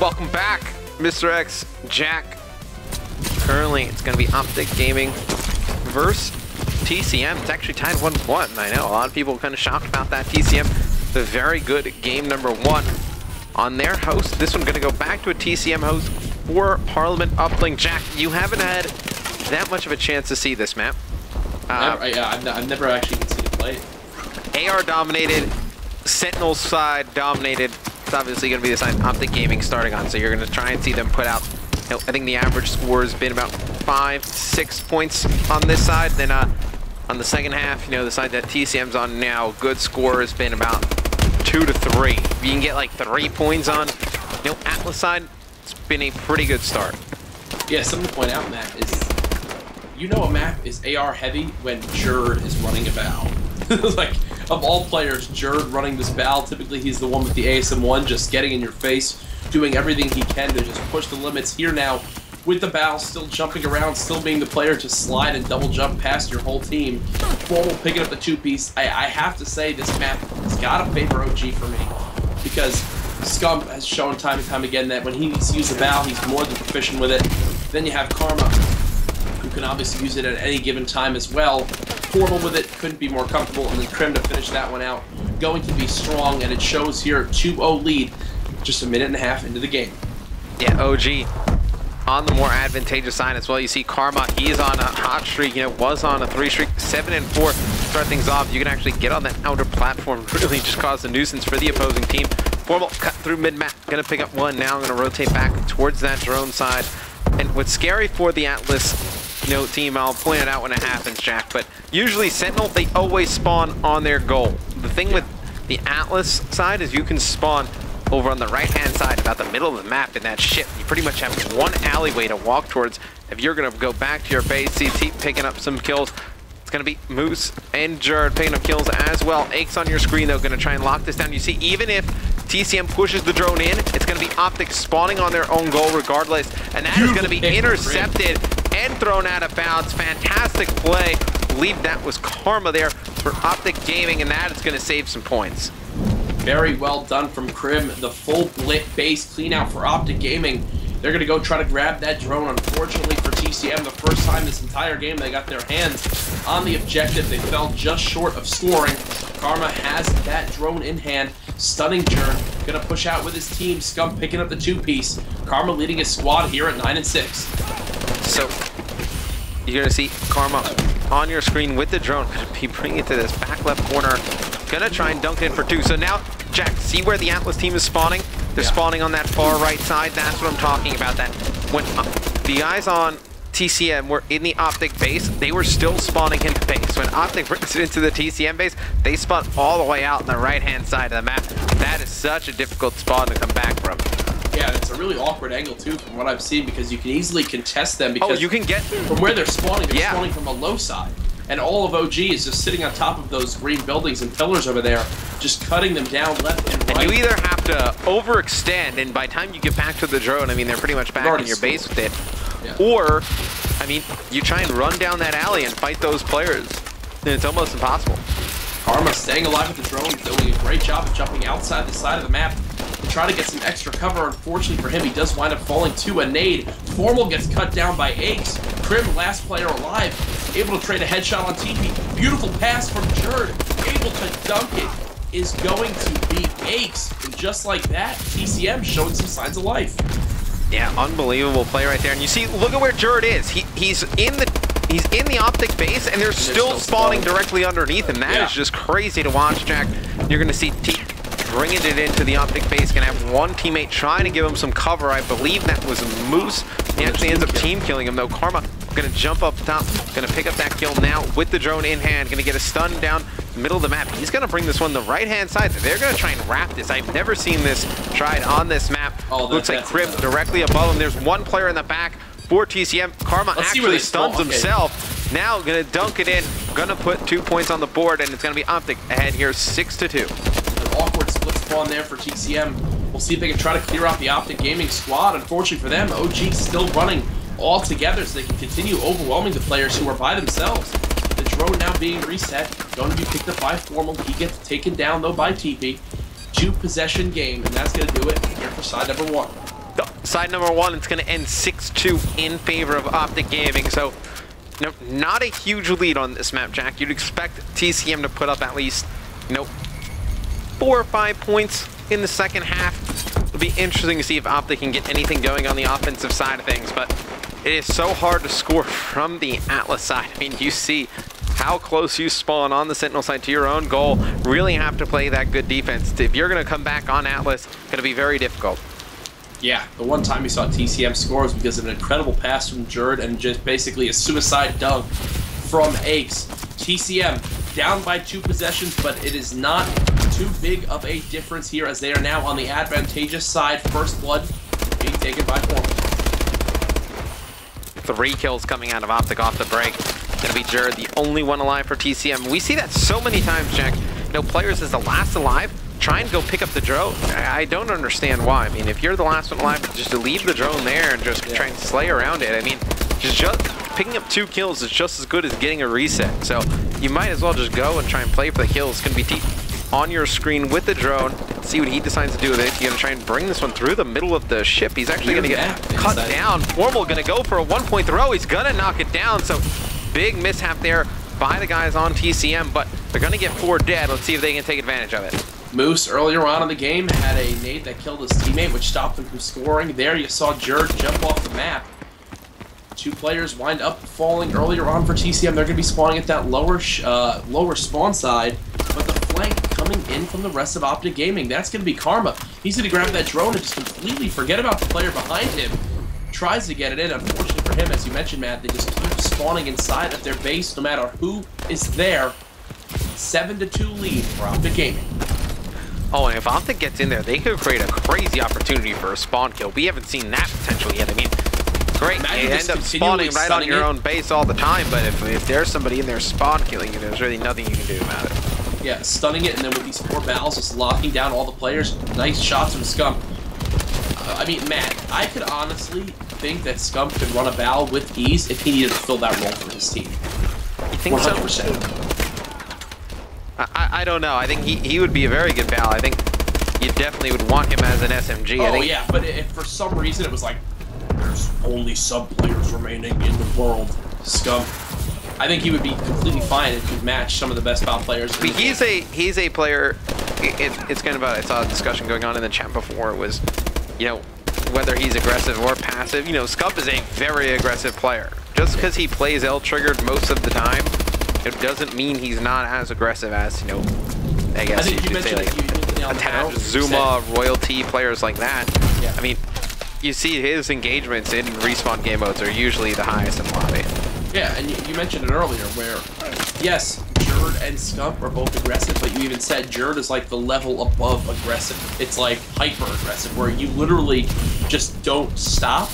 Welcome back, Mr. X, Jack. Currently, it's going to be Optic Gaming versus TCM. It's actually tied 1-1. I know, a lot of people are kind of shocked about that. TCM, the very good game number 1 on their host. This one going to go back to a TCM host for Parliament Uplink. Jack, you haven't had that much of a chance to see this map. I've never actually considered play it. AR dominated, Sentinel side dominated. It's obviously going to be the side Optic Gaming starting on, so you're going to try and see them put out, you know, I think the average score has been about 5-6 points on this side. Then on the second half, you know, the side that TCM's on now, good score has been about 2 to 3. If you can get like 3 points on, you know, Atlas side, it's been a pretty good start. Yeah, something to point out, Matt, is you know a map is AR heavy when Jerd is running a bow. Like, of all players, Jerd running this bow, typically he's the one with the ASM1 just getting in your face, doing everything he can to just push the limits. Here now, with the bow, still jumping around, still being the player to slide and double jump past your whole team. Formal picking up the 2-piece. I have to say, this map has got to favor OG for me, because Scum has shown time and time again that when he needs to use the bow, he's more than proficient with it. Then you have Karma, who can obviously use it at any given time as well. Formal with it, couldn't be more comfortable, and then Krim to finish that one out. Going to be strong, and it shows here 2-0 lead, just a minute and a half into the game. Yeah, OG on the more advantageous side as well. You see Karma, he is on a hot streak, you know, was on a 3 streak, 7-4. Start things off, you can actually get on that outer platform, really just cause a nuisance for the opposing team. Formal cut through mid-map, gonna pick up one, now gonna rotate back towards that drone side. And what's scary for the Atlas, you know, team, I'll point it out when it happens, Jack, but usually Sentinel, they always spawn on their goal. The thing with the Atlas side is you can spawn over on the right-hand side, about the middle of the map in that ship. You pretty much have one alleyway to walk towards. If you're gonna go back to your base, CT picking up some kills. It's gonna be Moose and Jerd picking up kills as well. Aches on your screen, though, gonna try and lock this down. You see, even if TCM pushes the drone in, it's gonna be Optic spawning on their own goal regardless, and that is gonna be intercepted and thrown out of bounds. Fantastic play. I believe that was Karma there for Optic Gaming, and that is gonna save some points. Very well done from Krim. The full base clean out for Optic Gaming. They're going to go try to grab that drone. Unfortunately for TCM, the first time this entire game they got their hands on the objective, they fell just short of scoring. Karma has that drone in hand. Stunning Jern. Going to push out with his team. Scum picking up the 2-piece. Karma leading his squad here at 9-6. So, you're going to see Karma on your screen with the drone. Going to be bringing it to this back left corner. Gonna try and dunk it in for 2. So now, Jack, see where the Atlas team is spawning? They're spawning on that far right side. That's what I'm talking about. That when the guys on TCM were in the Optic base, they were still spawning in the base. When Optic brings it into the TCM base, they spawn all the way out on the right-hand side of the map. That is such a difficult spawn to come back from. Yeah, it's a really awkward angle, too, from what I've seen, because you can easily contest them. Because you can get from where they're spawning from a low side. And all of OG is just sitting on top of those green buildings and pillars over there, just cutting them down left and right. And you either have to overextend, and by the time you get back to the drone, I mean, they're pretty much back in your base with it. Yeah. Or, I mean, you try and run down that alley and fight those players, and it's almost impossible. Karma staying alive with the drone, doing a great job of jumping outside the side of the map to try to get some extra cover. Unfortunately for him, he does wind up falling to a nade. Formal gets cut down by Aches. Krim, last player alive, able to trade a headshot on TP. Beautiful pass from Jerd, able to dunk it. Is going to be Aches. And just like that, TCM showing some signs of life. Yeah, unbelievable play right there. And you see, look at where Jerd is. He's in the Optic base, and they're still spawning directly underneath, and that is just crazy to watch, Jack. You're going to see bringing it into the Optic base. Gonna have one teammate trying to give him some cover. I believe that was Moose. He actually ends up team killing him, though. Karma gonna jump up top, gonna pick up that kill now with the drone in hand. Gonna get a stun down the middle of the map. He's gonna bring this one the right-hand side. They're gonna try and wrap this. I've never seen this tried on this map. Looks like Krim directly above him. There's one player in the back for TCM. Karma actually stuns himself. Now gonna dunk it in. Gonna put 2 points on the board, and it's gonna be Optic ahead here, 6-2. Awkward split spawn there for TCM. We'll see if they can try to clear out the Optic Gaming squad. Unfortunately for them, OG still running all together so they can continue overwhelming the players who are by themselves. The drone now being reset, going to be picked up by Formal. He gets taken down though by TP. 2-possession game, and that's going to do it here for side number 1. Side number one, it's going to end 6-2 in favor of Optic Gaming. So, not a huge lead on this map, Jack. You'd expect TCM to put up at least, 4 or 5 points in the second half. It'll be interesting to see if Optic can get anything going on the offensive side of things, but it is so hard to score from the Atlas side. I mean, you see how close you spawn on the Sentinel side to your own goal. Really have to play that good defense. If you're going to come back on Atlas, it's going to be very difficult. Yeah, the one time you saw TCM score was because of an incredible pass from Jerd and just basically a suicide dunk from Ace. TCM down by 2 possessions, but it is not too big of a difference here as they are now on the advantageous side. First blood being taken by Formal. 3 kills coming out of Optic off the break. Gonna be Jerd, the only one alive for TCM. We see that so many times, Jack. Players as the last alive, try and go pick up the drone. I don't understand why. I mean, if you're the last one alive, just to leave the drone there and just try and slay around it. I mean, just picking up 2 kills is just as good as getting a reset. So you might as well just go and try and play for the kills. It's gonna be on your screen with the drone. See what he decides to do with it. He's gonna try and bring this one through the middle of the ship. He's actually gonna get cut down. Formal gonna go for a 1-point throw. He's gonna knock it down. So big mishap there by the guys on TCM, but they're gonna get 4 dead. Let's see if they can take advantage of it. Moose earlier on in the game had a nade that killed his teammate, which stopped him from scoring. There you saw Jerd jump off the map. 2 players wind up falling earlier on for TCM. They're going to be spawning at that lower spawn side, but the flank coming in from the rest of Optic Gaming, that's going to be Karma. He's going to grab that drone and just completely forget about the player behind him. Tries to get it in. Unfortunately for him, as you mentioned, Matt, they just keep spawning inside of their base no matter who is there. 7-2 lead for Optic Gaming. Oh, and if Optic gets in there, they could create a crazy opportunity for a spawn kill. We haven't seen that potential yet. I mean, great, you end up spawning right on your own base all the time, but if there's somebody in there spawn killing you, there's really nothing you can do about it. Yeah, stunning it, and then with these 4 battles, just locking down all the players. Nice shots from Scump. I mean, Matt, I could honestly think that Scump could run a battle with ease if he needed to fill that role for his team. You think 100%. So? I don't know. I think he would be a very good Val. I think you definitely would want him as an SMG. Oh, I think, yeah, but if for some reason it was like, there's only sub-players remaining in the world, Scump, I think he would be completely fine and could match some of the best Val players. But he's a player, it's kind of I saw a discussion going on in the chat before. It was, whether he's aggressive or passive. Scump is a very aggressive player. Just because he plays L-triggered most of the time, it doesn't mean he's not as aggressive as, I guess you could say, like, Attach, Zuma, Royalty, players like that. Yeah. I mean, you see his engagements in respawn game modes are usually the highest in the lobby. Yeah, and you mentioned it earlier where, yes, Jerd and Scump are both aggressive, but you even said Jerd is like the level above aggressive. It's like hyper-aggressive, where you literally just don't stop.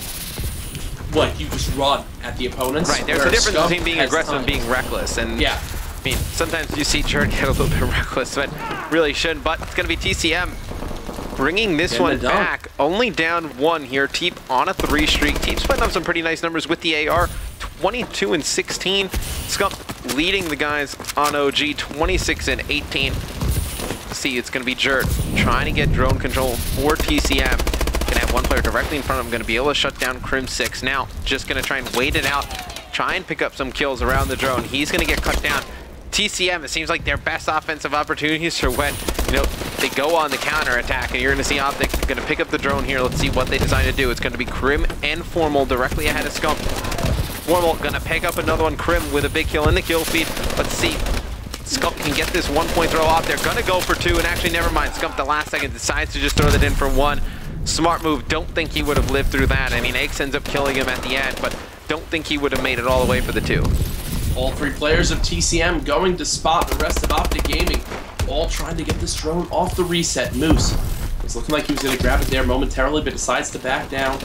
You just run at the opponents. Right, there's a difference between being aggressive and being reckless. And yeah. I mean, sometimes you see Jerd get a little bit reckless, but really shouldn't. But it's going to be TCM bringing this one back. Only down 1 here. Teep on a 3 streak. Teep's putting up some pretty nice numbers with the AR. 22 and 16. Scump leading the guys on OG. 26 and 18. See, it's going to be Jerd trying to get drone control for TCM. Gonna have 1 player directly in front of him, gonna be able to shut down Crim 6. Now, just gonna try and wait it out, try and pick up some kills around the drone. He's gonna get cut down. TCM, it seems like their best offensive opportunities are when, they go on the counter attack, and you're gonna see Optic gonna pick up the drone here. Let's see what they decide to do. It's gonna be Crim and Formal directly ahead of Scump. Formal gonna pick up another one, Crim with a big kill in the kill feed. Let's see. Scump can get this 1-point throw off. They're gonna go for 2, and actually, never mind. Scump, the last second, decides to just throw that in for 1. Smart move. Don't think he would have lived through that. I mean, Aix ends up killing him at the end, but don't think he would have made it all the way for the 2. All 3 players of TCM going to spot the rest of Optic Gaming, all trying to get this drone off the reset. Moose was looking like he was going to grab it there momentarily, but decides to back down.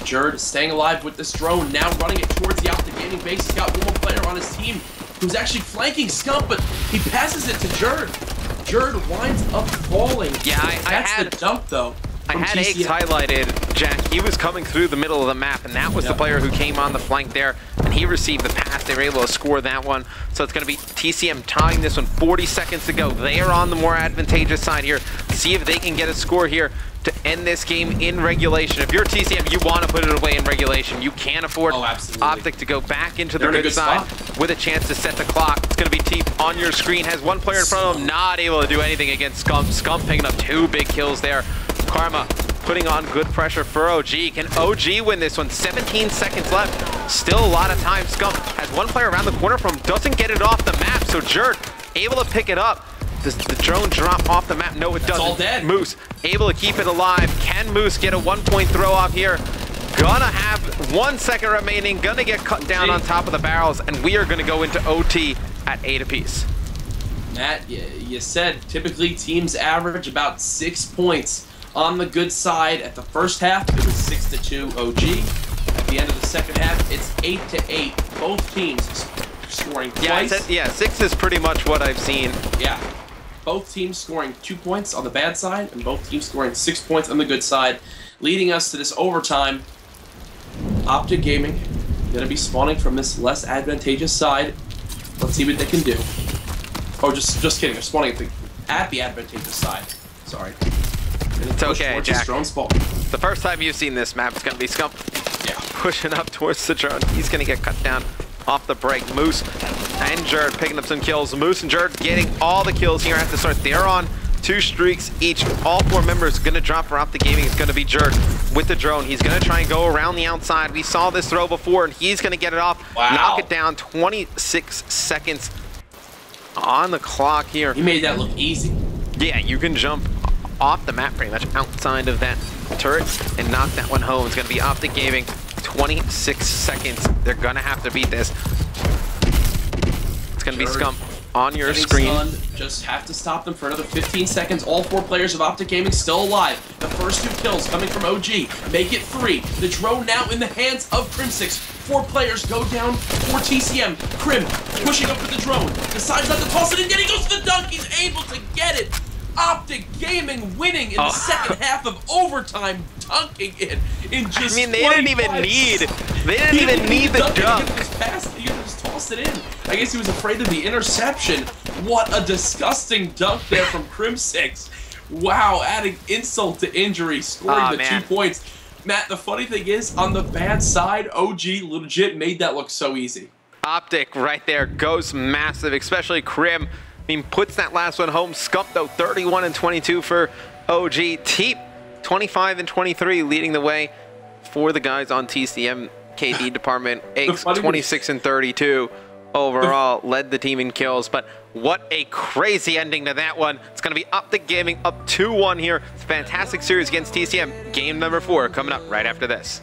Jerd staying alive with this drone, now running it towards the Optic Gaming base. He's got 1 more player on his team who's actually flanking Scump, but he passes it to Jerd. Jerd winds up falling. Yeah, that's the dump, though. I had Aches highlighted, Jack. He was coming through the middle of the map, and that was the player who came on the flank there, and he received the pass. They were able to score that one. So it's going to be TCM tying this one, 40 seconds to go. They are on the more advantageous side here. See if they can get a score here to end this game in regulation. If you're TCM, you want to put it away in regulation. You can't afford Optic to go back into the good side with a chance to set the clock. It's going to be Teep on your screen. Has one player in front of him, not able to do anything against Scump. Scump picking up 2 big kills there. Karma putting on good pressure for OG. Can OG win this one? 17 seconds left. Still a lot of time. Scump has one player around the corner from him, doesn't get it off the map. So Jerd able to pick it up. Does the drone drop off the map? No, it doesn't. All dead. Moose able to keep it alive. Can Moose get a 1-point throw off here? Gonna have 1 second remaining. Gonna get cut down on top of the barrels, and we are gonna go into OT at 8 apiece. Matt, you said typically teams average about 6 points on the good side. At the first half, it was 6-2 OG. At the end of the second half, it's 8-8. Both teams scoring twice. Yeah, 6 is pretty much what I've seen. Yeah. Both teams scoring 2 points on the bad side, and both teams scoring 6 points on the good side, leading us to this overtime. Optic Gaming going to be spawning from this less advantageous side. Let's see what they can do. Oh, just kidding. They're spawning at the advantageous side. Sorry. It's okay, Jack. Drone spawn. The first time you've seen this map, it's going to be Scump. Yeah. Pushing up towards the drone. He's going to get cut down off the break. Moose and Jerd picking up some kills. Moose and Jerd getting all the kills here at the start. They're on 2 streaks each. All 4 members going to drop for Optic Gaming. It's going to be Jerd with the drone. He's going to try and go around the outside. We saw this throw before, and he's going to get it off. Wow. Knock it down. 26 seconds on the clock here. He made that look easy. Yeah, you can jump off the map pretty much outside of that turret and knock that one home. It's going to be Optic Gaming. 26 seconds. They're going to have to beat this. It's going to be Scump on your screen. Stunned. Just have to stop them for another 15 seconds. All 4 players of Optic Gaming still alive. The first 2 kills coming from OG. Make it 3. The drone now in the hands of Crim6. 4 players go down for TCM. Crim pushing up with the drone. Decides not to toss it in. Yet he goes to the dunk. He's able to get it. Optic Gaming winning in the second half of overtime, dunking it in just. I mean, they didn't even need. They didn't even need the dunk. He just tossed it in. I guess he was afraid of the interception. What a disgusting dunk there from Crim6. Wow, adding insult to injury, scoring the 2 points. Matt, the funny thing is, on the bad side, OG legit made that look so easy. Optic right there goes massive, especially Crim. I mean, puts that last one home. Scump, though, 31-22 for OG. Teep, 25-23, leading the way for the guys on TCM KD department. Aches, 26-32 overall, led the team in kills. But what a crazy ending to that one. It's going to be Optic Gaming up 2-1 here. It's a fantastic series against TCM. Game number 4 coming up right after this.